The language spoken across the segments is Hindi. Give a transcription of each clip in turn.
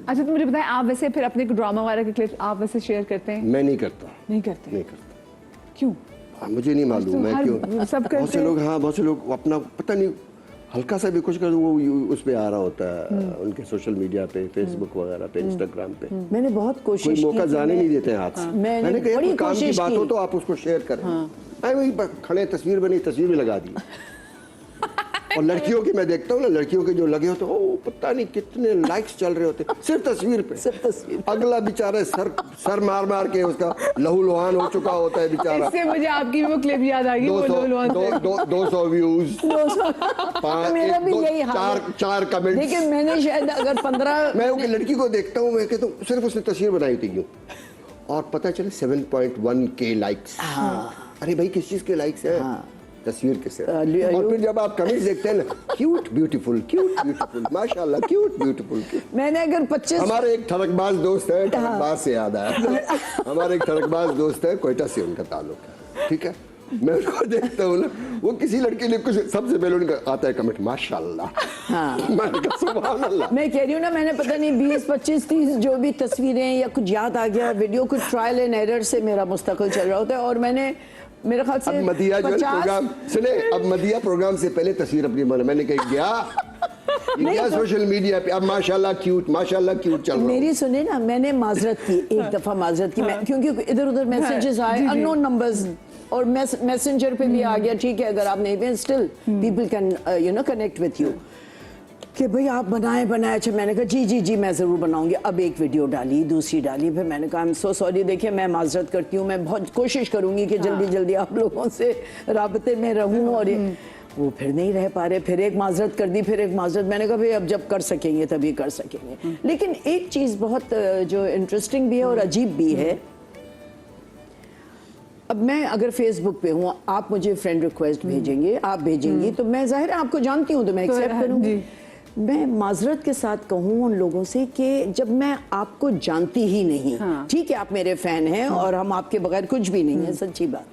अच्छा तो मुझे बताएं, आप वैसे फिर अपने ड्रामा वगैरह के क्लिप्स आप वैसे शेयर करते हैं? मैं नहीं करता। नहीं करते? नहीं करता। क्यों? मुझे नहीं मालूम मैं क्यों। सब बहुत से लोग, हाँ बहुत से लोग अपना पता नहीं हल्का सा भी कुछ कर वो उस पे आ रहा होता है उनके सोशल मीडिया पे, फेसबुक वगैरह पे, इंस्टाग्राम पे। मैंने बहुत कोशिश कोई मौका जाने नहीं देते हैं हाथ से। मैंने कहा कोई काम की बात हो तो आप उसको शेयर करें। वही खड़े तस्वीर बनी, तस्वीर भी लगा दी। और लड़कियों की मैं देखता हूँ ना, लड़कियों के जो लगे होते हैं पता नहीं कितने लाइक्स चल रहे होते सिर्फ तस्वीर पे। सिर्फ तस्वीर। अगला बेचारा सर मार मार के उसका लहू लुहान हो चुका होता है बेचारा। इससे मुझे आपकी वो क्लिप याद आ गई, 200 व्यूज, 4 कमेंट्स। लेकिन मैंने शायद अगर 15 मैं उनकी लड़की को देखता हूँ, मैं कहता हूँ सिर्फ उसने तस्वीर बनाई थी क्यों, और पता चले 7.1K लाइक्स। अरे भाई किस चीज के लाइक्स है? तस्वीर के साथ। और फिर जब आप कमेंट्स देखते हैं ना, क्यूट ब्यूटीफुल, क्यूट ब्यूटीफुल, माशाल्लाह क्यूट ब्यूटीफुल। मैंने अगर 25 हमारे एक ठरकबाज दोस्त है, ठरकबाज से याद आया, हमारे एक ठरकबाज दोस्त है, कोयटा से उनका ताल्लुक है, ठीक है। मैं उनको देखता हूँ ना, वो किसी लड़के ने कुछ सबसे पहले उनका आता है कमेंट माशाल्लाह। मैंने कहा सुभान अल्लाह। मैं कह रही हूँ ना, मैंने पता नहीं 20, 25, 30 जो भी तस्वीरें या कुछ याद आ गया वीडियो, कुछ ट्रायल एंड एरर से मेरा मुस्तकिल चल रहा होता है। और मैंने मेरे ख्याल से मदिया जो प्रोग्राम सुने, अब मदिया प्रोग्राम से पहले तस्वीर अपनी मैंने कही गया सोशल मीडिया पे, अब माशाल्लाह क्यूट चल रहा है। मेरी सुने ना, मैंने माजरत की, एक दफा माजरत की मैं, क्योंकि इधर उधर मैसेजेस आए अननोन नंबर्स और मैसेंजर पे भी आ गया, ठीक है अगर आप नहीं, still people can connect with you कि भाई आप बनाए। अच्छा मैंने कहा जी मैं ज़रूर बनाऊंगी। अब एक वीडियो डाली, दूसरी डाली, फिर मैंने कहा आई एम सो सॉरी, देखिए मैं माजरत करती हूँ, मैं बहुत कोशिश करूंगी कि जल्दी आप लोगों से राबते में रहूँ। और वो फिर नहीं रह पा रहे, फिर एक माजरत कर दी, फिर एक माजरत। मैंने कहा भाई अब जब कर सकेंगे तभी कर सकेंगे। लेकिन एक चीज़ बहुत जो इंटरेस्टिंग भी है और अजीब भी है, अब मैं अगर फेसबुक पे हूँ, आप मुझे फ्रेंड रिक्वेस्ट भेजेंगे, आप भेजेंगी, तो मैं जाहिर है आपको जानती हूँ तो मैं एक्सेप्ट करूँगी। मैं माजरत के साथ कहूँ उन लोगों से कि जब मैं आपको जानती ही नहीं, ठीक है आप मेरे फैन हैं और हम आपके बगैर कुछ भी नहीं है, सच्ची बात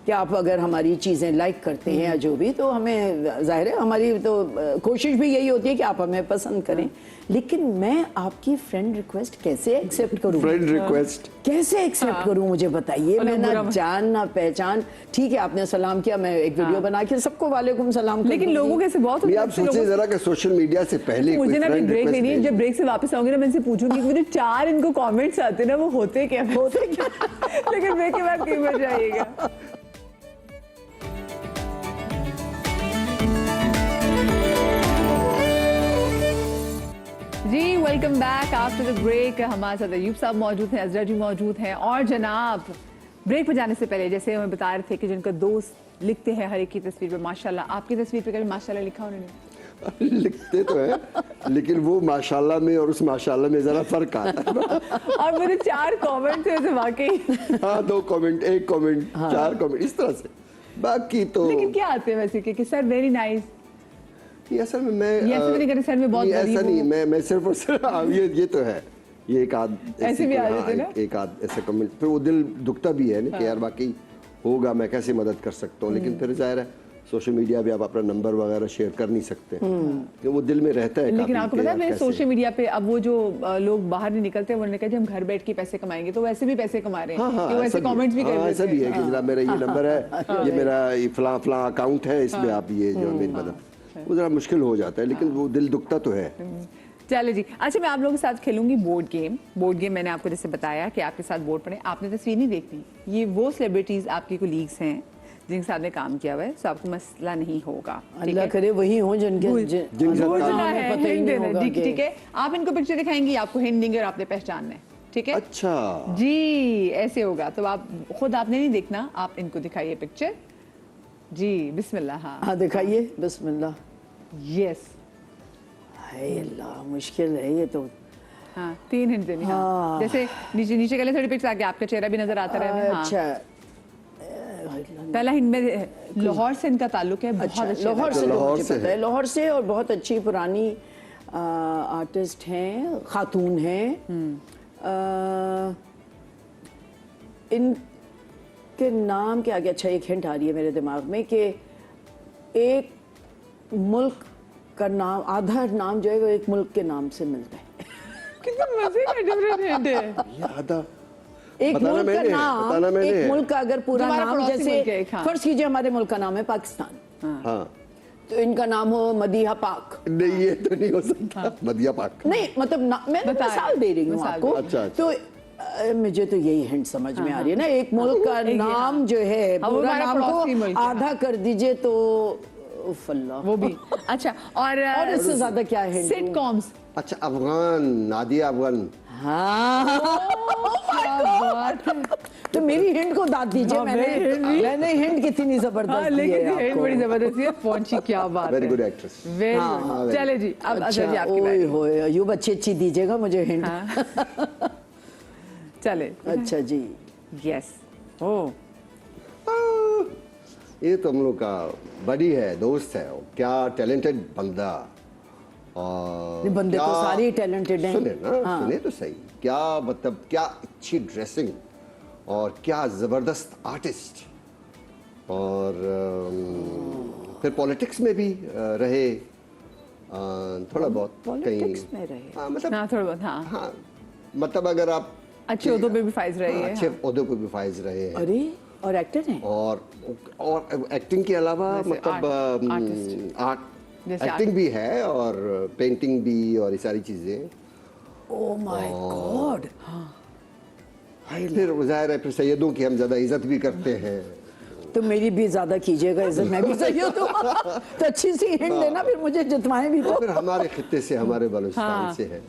कि आप अगर हमारी चीज़ें लाइक करते हैं या जो भी, तो हमें जाहिर है हमारी तो कोशिश भी यही होती है कि आप हमें पसंद करें। लेकिन मैं आपकी फ्रेंड रिक्वेस्ट कैसे एक्सेप्ट करूं? फ्रेंड रिक्वेस्ट कैसे एक्सेप्ट करूं मुझे बताइए। मैं ना जान ना पहचान, ठीक है आपने सलाम किया, मैं एक वीडियो बना के सबको वालेकुम सलाम, लेकिन लोगों के से बहुत होते हैं। आप सोचिए जरा कि सोशल मीडिया से पहले मुझे ना ब्रेक लेनी है, जब ब्रेक से वापस आऊंगी ना मैं इनसे पूछूंगी कि मुझे 4 इनको कमेंट्स आते हैं ना, वो होते क्या लेकिन ब्रेक के बाद कहीं बच जाइएगा। जी welcome back after the break. हमारे साथ अयूब साहब मौजूद हैं, अजरा जी मौजूद हैं, और जनाब ब्रेक पर जाने से पहले जैसे हमें बता रहे थे कि जिनका दोस्त लिखते हैं हर एक की तस्वीर पे माशाल्लाह, आपकी तस्वीर पे कभी माशाल्लाह लिखा उन्होंने? लिखते तो है लेकिन वो माशाल्लाह में और उस माशाल्लाह में जरा फर्क आता है। और मेरे 4 कमेंट थे वाकई। हाँ 2 कमेंट, 1 कमेंट, 4 कमेंट इस तरह से, बाकी तो। लेकिन क्या आते हैं वैसे कि सर वेरी नाइस, ये असल में मैं ऐसा नहीं कर, सर में बहुत ऐसा नहीं, मैं सिर्फ और सिर्फ ये तो है, ये एक आध ऐसे भी आ जाते ना, एक आध ऐसे कमेंट, फिर वो दिल दुखता भी है ना कि यार बाकी होगा, मैं कैसे मदद कर सकता हूँ। लेकिन फिर जाहिर है सोशल मीडिया पे आप अपना नंबर वगैरह शेयर कर नहीं सकते, कि वो दिल में रहता है। लेकिन आपको पता है सोशल मीडिया पे अब वो जो लोग बाहर नहीं निकलते, उन्होंने कहा हम घर बैठ के पैसे कमाएंगे, तो वैसे भी पैसे कमा रहे हैं, वो ऐसे कमेंट्स भी कर रहे हैं। ऐसा भी है कि जनाब मेरा ये नंबर है, ये मेरा फला अकाउंट है, इसमें आप ये जो मेरी मदद, वो जरा मुश्किल हो जाता है, लेकिन वो दिल दुखता तो है। चलो जी, अच्छा मैं आप लोगों के साथ खेलूंगी बोर्ड गेम। मैंने आपको जैसे बताया कि आपके साथ बोर्ड पढ़े, आपने तस्वीर नहीं देखनी, ये वो सेलिब्रिटीज आपके कोलीग्स हैं जिनके साथ ने काम किया हुआ है, तो आपको मसला नहीं होगा। अल्लाह करे वही हो जिनके ठीक है। आप इनको पिक्चर दिखाएंगी, आपको हिंट देंगे और आपने पहचानना है, ठीक है? अच्छा जी ऐसे होगा, तो आप खुद आपने नहीं देखना, आप इनको दिखाइए पिक्चर जी। बिस्मिल्लाह। हाँ दिखाइए, बिस्मिल्लाह। यस, हाय अल्लाह मुश्किल है ये तो। हाँ 3 हिंट देनी। हाँ जैसे नीचे के लिए थोड़ी पिक्चर आगे आपका चेहरा भी नजर आता रहे। अच्छा पहला हिंट में लाहौर से इनका ताल्लुक है, बहुत अच्छा लाहौर से पता है, लाहौर से, और बहुत अच्छी पुरानी आर्टिस्ट हैं, खातून हैं। इनके नाम के आगे अच्छा एक हिंट आ रही है मेरे दिमाग में कि एक मुल्क का नाम, आधा नाम जो है वो एक मुल्क के नाम से मिलता है। कितने मजे का डिफरेंट हिंट है। ये आधा एक बताना मुल्क का मैंने, नाम, बताना मैंने एक है। मुल्क का अगर पूरा हमारा नाम पड़ोसी मुल्क है जैसे एक, हाँ। फर्ज कीजिए हमारे मुल्क का नाम है पाकिस्तान, हाँ तो इनका नाम हो मदीहा पाक। नहीं, ये तो नहीं हो सकता। मदिया पाक। नहीं मतलब मैं बताएं, मिसाल दे रही हूँ मिसाल आपको। अच्छा, अच्छा। तो मुझे तो यही हिंट समझ में आ रही है ना, एक मुल्क का एक, नाम हाँ। जो है हाँ, वो पूरा हमारा नाम पड़ोसी मुल्क को है, आधा कर दीजिए तो उफ अल्लाह। वो भी अच्छा। और इससे ज्यादा क्या है? सिटकॉम्स। अच्छा, अफगान, नादिया अफगान। हाँ तो मेरी हिंट को दाद दीजिए। हाँ, मैंने हिंट कितनी जबरदस्त दी लेकिन है हिंट आपको। बड़ी जबरदस्त है। पहुंची, क्या बात है। Very good actress. वेरी हाँ, गुड। चले जी, अब अजहर जी अच्छा, आपकी ओए बारी। होए अयूब अच्छी अच्छी दीजिएगा मुझे हिंट। हाँ। चले। अच्छा जी। यस। ओ ये तो हम लोग का बड़ी है, दोस्त है, क्या टैलेंटेड बंदा। और ये बंदे तो क्या- सारे ही talented हैं। सुने ना, हाँ। सुने तो सही। क्या मतलब, क्या अच्छी ड्रेसिंग और क्या जबरदस्त आर्टिस्ट। और फिर पॉलिटिक्स में भी रहे थोड़ा बहुत। पॉलिटिक्स में रहे। हाँ मतलब, हाँ, थोड़ा बहुत, हाँ। हाँ मतलब अगर आप अच्छे उहदों पे भी फाइज रही हाँ, है। अच्छे ओहदों पे भी फाइज रहे हैं। अरे और एक्टर हैं। और एक्टिंग के अलावा जैसे मतलब आर्टिस्ट। आर्ट, जैसे एक्टिंग भी है और पेंटिंग भी और ये सारी चीजें। Oh my God. फिर जाहिर है, फिर सैयदों की हम ज्यादा इज्जत भी करते हैं। तो मेरी भी ज्यादा कीजिएगा इज्जत, मैं भी सही हूँ तो अच्छी सी हिंट देना फिर मुझे जितवाएं भी और तो। फिर हमारे खित्ते से, हमारे बलूचिस्तान हाँ। से है।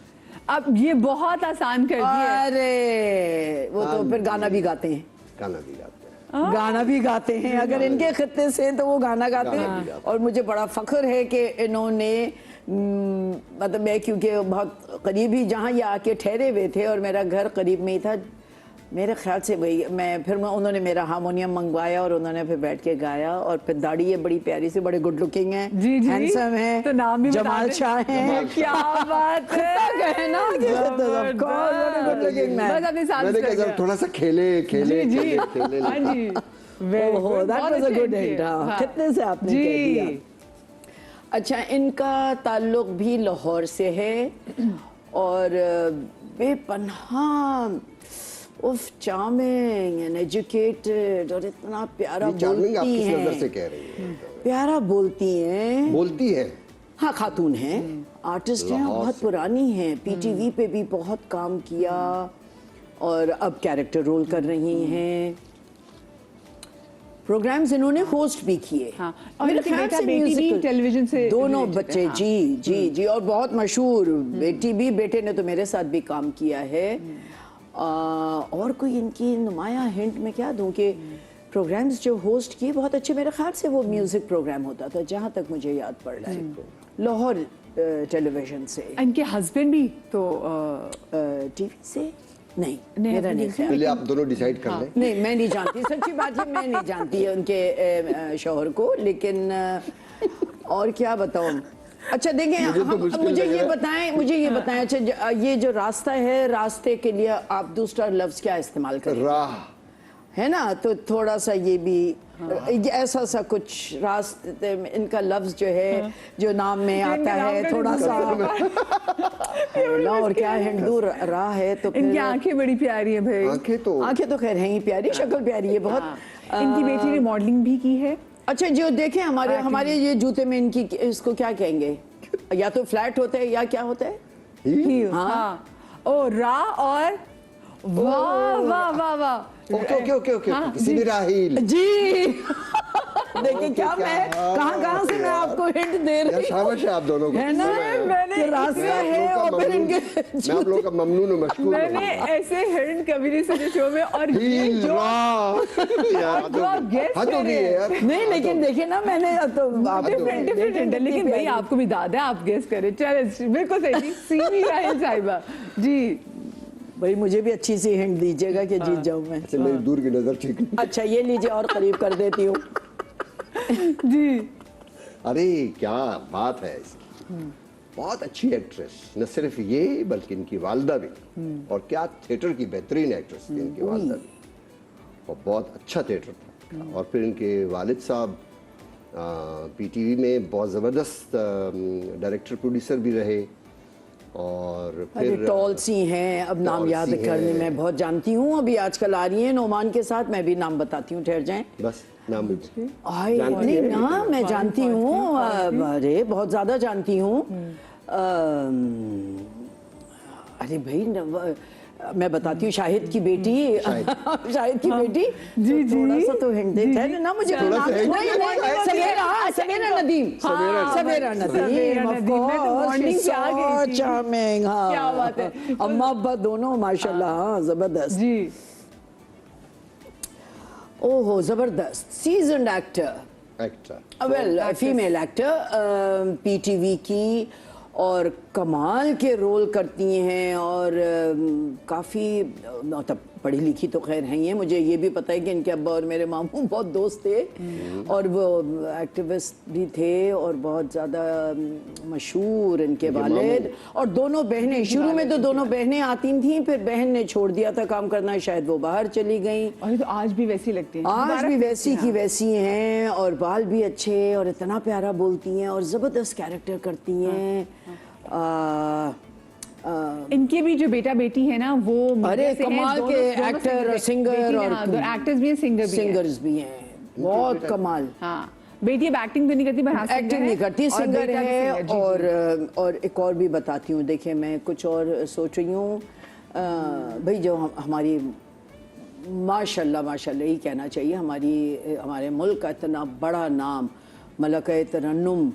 अब ये बहुत आसान कर दिया। अरे वो तो फिर गाना भी गाते हैं। गाना भी गाते हैं। गाना भी गाते हैं, अगर इनके खत्ते से तो वो गाना गाते गाना भी हैं। गाते और मुझे बड़ा फख्र है कि इन्होंने मतलब मैं क्योंकि बहुत करीब ही जहाँ ये आके ठहरे हुए थे और मेरा घर करीब में ही था, मेरे ख्याल से वही उन्होंने मेरा हारमोनियम मंगवाया और उन्होंने फिर बैठ के गाया। और फिर दाढ़ी है बड़ी प्यारी सी, बड़े गुड लुकिंग हैं, जी, जी। हैंडसम हैं, तो नाम भी बता जमाल दें। शाह हैं। क्या बात है। कहना कि of course, very good looking man। बस अपने साथ मैंने कहा जब थोड़ा सा खेले खेले जी, जी। खेले खेले हाँ जी। Very ओहो, good, that बहुत was a अच्छे good hint hint, किए। हाँ। हाँ। कितने से आपने जी। कह दिया। अच्छा, इनका ताल्लुक भी लाहौर से है और बेपनाह उफ चार्मिंग एंड एजुकेटेड और इतना प्यारा चार्मिंग आप बोलती किस नजर से हैं, कह रही हैं? प्यारा बोलती हैं। बोलती है। हाँ, खातून हैं, आर्टिस्ट हैं, लाहौर बहुत से। पुरानी हैं, पीटीवी पे भी बहुत काम किया और अब कैरेक्टर रोल कर रही हैं। प्रोग्राम्स इन्होंने होस्ट भी किए। हाँ, और मेरे इनके ख्याल बेटा से बेटी भी musical- टेलीविजन से दोनों related है, बच्चे हाँ। जी जी जी और बहुत मशहूर। बेटी भी, बेटे ने तो मेरे साथ भी काम किया है। और कोई इनकी नुमाया हिंट में क्या दूं कि प्रोग्राम्स जो होस्ट किए बहुत अच्छे, मेरे ख्याल से वो म्यूजिक प्रोग्राम होता था जहाँ तक मुझे याद पड़ रहा है, लाहौर टेलीविजन से। इनके हस्बैंड भी तो टीवी से नहीं, नहीं, मेरा नहीं ख्याल। पहले आप दोनों डिसाइड कर लें। नहीं, मैं नहीं जानती, सच्ची बात है, मैं नहीं जानती है उनके शौहर को, लेकिन और क्या बताऊं। अच्छा देखें, मुझे तो मुश्किल मुझे लग ये रहा है। बताएं, मुझे ये बताएं, अच्छा ये जो रास्ता है, रास्ते के लिए आप दूसरा लफ्ज क्या इस्तेमाल करें, राह। है ना? तो थोड़ा सा ये भी ये ऐसा सा कुछ रास्ते में इनका लफ्ज जो है जो नाम में आता इनका नाम है का थोड़ा सा है ना। और क्या हिंदू राह है तो इनकी फिर आंखें बड़ी प्यारी हैं भाई। आंखें तो खैर हैं ही प्यारी, शक्ल प्यारी है बहुत। हाँ। इनकी बेटी ने मॉडलिंग भी की है। अच्छा, जो देखें हमारे ये जूते में इनकी इसको क्या कहेंगे, या तो फ्लैट होता है या क्या होता है? हील। हाँ। हाँ। ओ रा और वाह वाह वाह वाह। ओके ओके ओके ओके हाँ, किसी भी राहील। जी देखिए क्या क्या मैं बात कहाँ से है मैं यार। आपको हिंट दे यार रही हूँ, शाबाश है आप दोनों को। है ना? मैंने- कि रास्ता है और फिर इनके मैं आप लोगों का ममनून और मशकूर हूँ। मैंने ऐसे हिंट कभी नहीं सुने शो में। और ये हील जो राह यार जो आप guess हद हो गई है यार। नहीं, लेकिन देखिए ना, मैंने तो डिफरेंट हिंट है, लेकिन भाई आपको भी दाद है, आप गेस करें। चले बिल्कुल सही। सीमी राहिल साहिबा जी। भाई मुझे भी अच्छी सी हिंट दीजिएगा कि जीत जाऊं मैं। अच्छा मेरी दूर की नजर ठीक नहीं। अच्छा ये लीजिए और करीब कर देती हूँ। जी। अरे क्या बात है इसकी। बहुत अच्छी एक्ट्रेस, न सिर्फ ये बल्कि इनकी वालदा भी। और क्या थिएटर की बेहतरीन एक्ट्रेस थी इनकी वालदा भी, और बहुत अच्छा थिएटर था। और फिर इनके वालिद साहब पीटीवी में बहुत ज़बरदस्त डायरेक्टर प्रोड्यूसर भी रहे। और अरे फिर टॉल सी हैं, अब नाम टॉल याद सी करने हैं। में बहुत जानती हूँ, अभी आजकल आ रही हैं नोमान के साथ, मैं भी नाम बताती हूँ, ठहर जाएं। बस नाम आए जानती नहीं हैं? ना, मैं जानती हूँ, अरे बहुत ज्यादा जानती हूँ। अरे भाई मैं बताती हूँ, शाहिद की बेटी, शाहिद की बेटी, जी, जी। थोड़ा सा तो हिंट देते हैं ना मुझे, थोड़ा सा hint नहीं, दीजिए। नहीं, सवेरा नदीम, सवेरा नदीम, नदीम, मैं तो morning पे आ गई थी। चार्मिंग, हाँ क्या बात है। अम्मा अब्बा दोनों माशाल्लाह, हाँ जबरदस्त। जी ओहो जबरदस्त, seasoned actor, actor well female actor, PTV की, और कमाल के रोल करती हैं, और काफ़ी मतलब पढ़ी लिखी तो खैर हैं ही, मुझे ये भी पता है कि इनके अब्बा और मेरे मामू बहुत दोस्त थे, और वो एक्टिविस्ट भी थे, और बहुत ज़्यादा मशहूर इनके वालिद, और दोनों बहनें, शुरू में तो दोनों बहनें आती थीं, फिर बहन ने छोड़ दिया था काम करना, शायद वो बाहर चली गई। और ये तो आज भी वैसी लगती हैं, आज भी वैसी की वैसी हैं, और बाल भी अच्छे, और इतना प्यारा बोलती हैं, और ज़बरदस्त कैरेक्टर करती हैं। इनके भी जो बेटा बेटी है ना वो अरे मीडिया से हैं, कमाल दोनों- के दोनों एक्टर singer- और सिंगर, बेटी ने, और हाँ, दो एक्टर्स भी हैं, सिंगर भी हैं। सिंगर्स भी हैं, बहुत कमाल। हाँ, बेटी अब एक्टिंग तो नहीं करती, पर हाँ, singer एक्टिंग है, नहीं करती, और सिंगर बेटा भी है, singer, जी, जी। और एक और भी बताती हूँ, देखिए मैं कुछ और सोच रही हूँ, भाई जो हमारी माशाल्लाह माशाल्लाह ही कहना चाहिए, हमारे मुल्क का इतना बड़ा नाम मलका तरन्नुम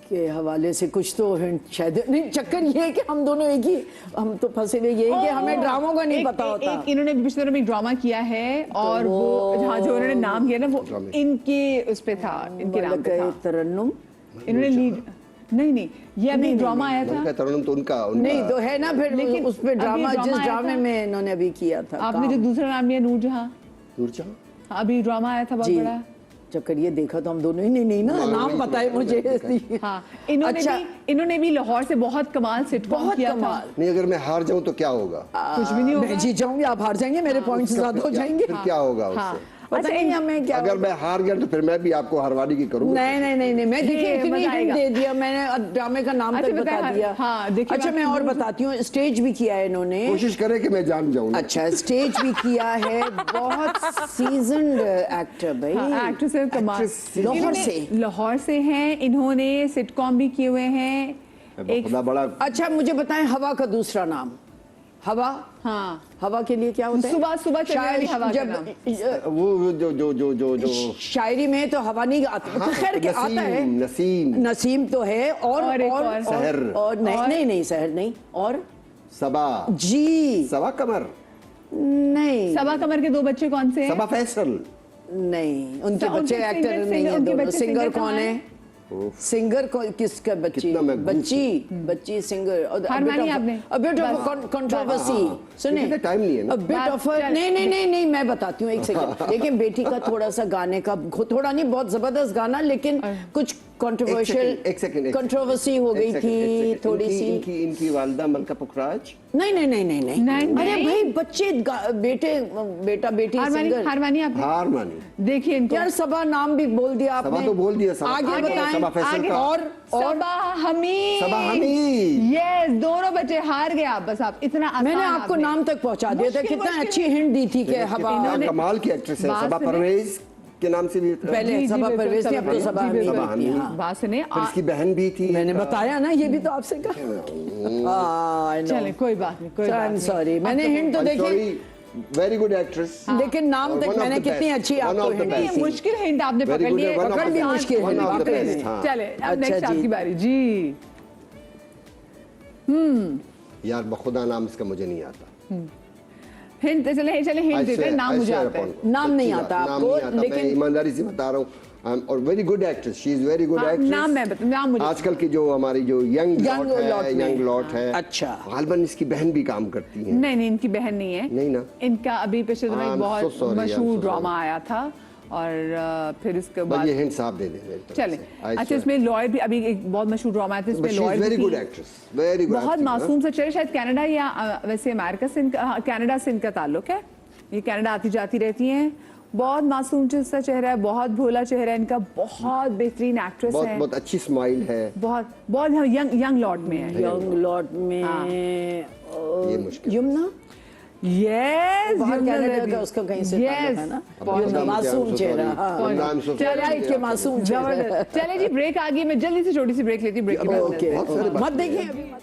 के हवाले से कुछ तो हिंट शायद नहीं, चक्कर ये है कि हम दोनों एक ही, हम तो फंसे हुए, ये है कि हमें ड्रामों का नहीं पता होता। इन्होंने पिछले दिनों में एक ड्रामा किया है, और वो हाँ, जो उन्होंने नाम किया ना वो इनके उस पे था, इनके नाम पे था। तरन्नुम, इन्होंने लीड नहीं, ये अभी ड्रामा आया था। तरन्नुम तो उनका नहीं तो है ना, फिर लेकिन उस पे ड्रामा, अभी जिस ड्रामा आया ड्रामे था। में इन्होंने अभी किया था आपने जो काम। दूसरा नाम लिया नूरजहां, नूरजहां हाँ, अभी ड्रामा आया था बहुत जी बड़ा। चक्कर ये देखा तो हम दोनों ही नहीं ना, नाम पता है मुझे। हाँ, इन्होंने भी लाहौर से बहुत कमाल सिटकॉम बहुत किया था। कमाल। नहीं, अगर मैं हार जाऊं तो क्या होगा? कुछ भी नहीं होगा। मैं जीत जाऊंगी, आप हार जाएंगे, मेरे पॉइंट्स ज्यादा हो जाएंगे। फिर क्या होगा हाँ, उससे? पता नहीं हमें क्या। अगर मैं हार गया तो फिर मैं भी आपको हरवानी की करूंगा। नहीं, मैं देखिए ये इतनी मजा हिंट आएगा। दे दिया मैंने, अब ड्रामे का नाम अच्छा, तक बता बताया, दिया। हाँ, देखिए अच्छा मैं बाकी और बताती हूँ, स्टेज भी किया है इन्होंने। कोशिश करें कि मैं जान जाऊं। अच्छा स्टेज भी किया है, बहुत सीजन्ड एक्टर भाई। हाँ, एक्ट्रेस है कमाल। लाहौर से हैं, इन्होंने सिटकॉम भी किए हुए हैं। एक खुदा बड़ा। अच्छा मुझे बताएं, हवा का दूसरा नाम, हवा, हाँ, हवा के लिए क्या होता है? सुबह चलने वाली हवा का नाम। वो जो शायरी में तो हवा नहीं आता, तो खैर क्या आता है? नसीम तो है, और एक और सहर, और नहीं सहर नहीं, और सबा जी, सबा कमर, नहीं सबा कमर के दो बच्चे कौन से हैं? सबा फैसल, नहीं उनके उनके बच्चे सिंगर- एक्टर नहीं है उनके दोनों। बच्चे सिंगर सिंगर कौन कहाँ है? सिंगर को किसका बच्ची? कितना मैं गूफ बच्ची सिंगर। हार मानी आपने? A bit of a controversy। सुने, इतना टाइम नहीं है ना। A bit of a, नहीं मैं बताती हूँ, एक सेकंड। देखिए बेटी का थोड़ा सा गाने का, थोड़ा नहीं बहुत जबरदस्त गाना, लेकिन कुछ कंट्रोवर्शियल कंट्रोवर्सी हो गई थी थोड़ी सी। इनकी वालिदा मलका पुखराज। नहीं अरे भाई बच्चे बेटा बेटी सिंगर। हार मानी आपने? हार मानी। देखिए इनको, यार सबा नाम भी बोल दिया आपने। सबा तो बोल दिया, सबा आगे बताएं। सबा फैसल का। और सबा हमीद। यस, दोनों बच्चे हार गए आप, बस आप इतना आसान मैंने आपको आपने। नाम तक पहुंचा दिया था, मुश्किल- कितना मुश्किल- अच्छी हिंट दी थी कि हवा। कमाल की एक्ट्रेस है बात सबा सुने। परवेज के नाम से भी पहले जी, सबा बिल्कुल, परवेज थी, अब तो सबा सबा हमीद, हमीद सबा थी, हमीद। हाँ। बात सुने, फिर इसकी बहन भी थी। मैंने बताया ना, ये भी तो आपसे कहा। चले कोई बात नहीं, कोई बात नहीं। सॉरी, मैंने हिंट तो देखी, वेरी गुड एक्ट्रेस। लेकिन नाम तक मैंने कितनी अच्छी आपको हिंट दी थी। मुश्किल हिंट आपने Very पकड़ good, लिए, one of पकड़ भी the- मुश्किल है, one of the वाकई best, में। हाँ। चले अब अच्छा नेक्स्ट जी। आपकी बारी जी। यार बखुदा नाम इसका मुझे नहीं आता। हिंट चले हिंट देते हैं, नाम मुझे आता है। नाम नहीं आता आपको, लेकिन मैं ईमानदारी से बता रहा हूँ। और very good actress, she is very good हाँ, एक्ट्रेस। नाम मैं बता, नाम मुझे आजकल की जो हमारी जो यंग लॉट है, अच्छा। गालबन इसकी बहन भी काम करती है। नहीं इनकी बहन नहीं है। नहीं ना। इनका अभी पिछले दिनों एक I'm so बहुत sorry, I'm मशहूर so ड्रामा आया था, और फिर उसके बस बाद ये हिंट आप दे दें मेरी तरफ चले। से। I अच्छा, swear. इसमें लॉयर भी, अभी एक बहुत मशहूर ड्रामा आया था, इसमें But she is lawyer very भी good थी। actress, very good बहुत actress, मासूम सा चेहरा, शायद कनाडा या वैसे अमेरिका से कनाडा से इनका ताल्लुक है। ये कनाडा आती जाती रहती हैं, बहुत मासूम सा चेहरा है, बहुत भोला चेहरा है इनका, बहुत बेहतरीन एक्ट्रेस बहुत है, बहुत अच्छी स्माइल है। बहुत बहुत यंग लॉट में है। यंग लॉट में ये मुश्किल यमुना यस बाहर कनाडा का उसका कहीं से ताल्लुक है ना, बहुत मासूम चेहरा, हाँ। चलिए के मासूम चेहरा। चले जी ब्रेक आ गई, मैं जल्दी से छोटी सी ब्रेक लेती हूँ, ब्रेक के बाद ओके मिलते हैं। मत देखिए अभी मत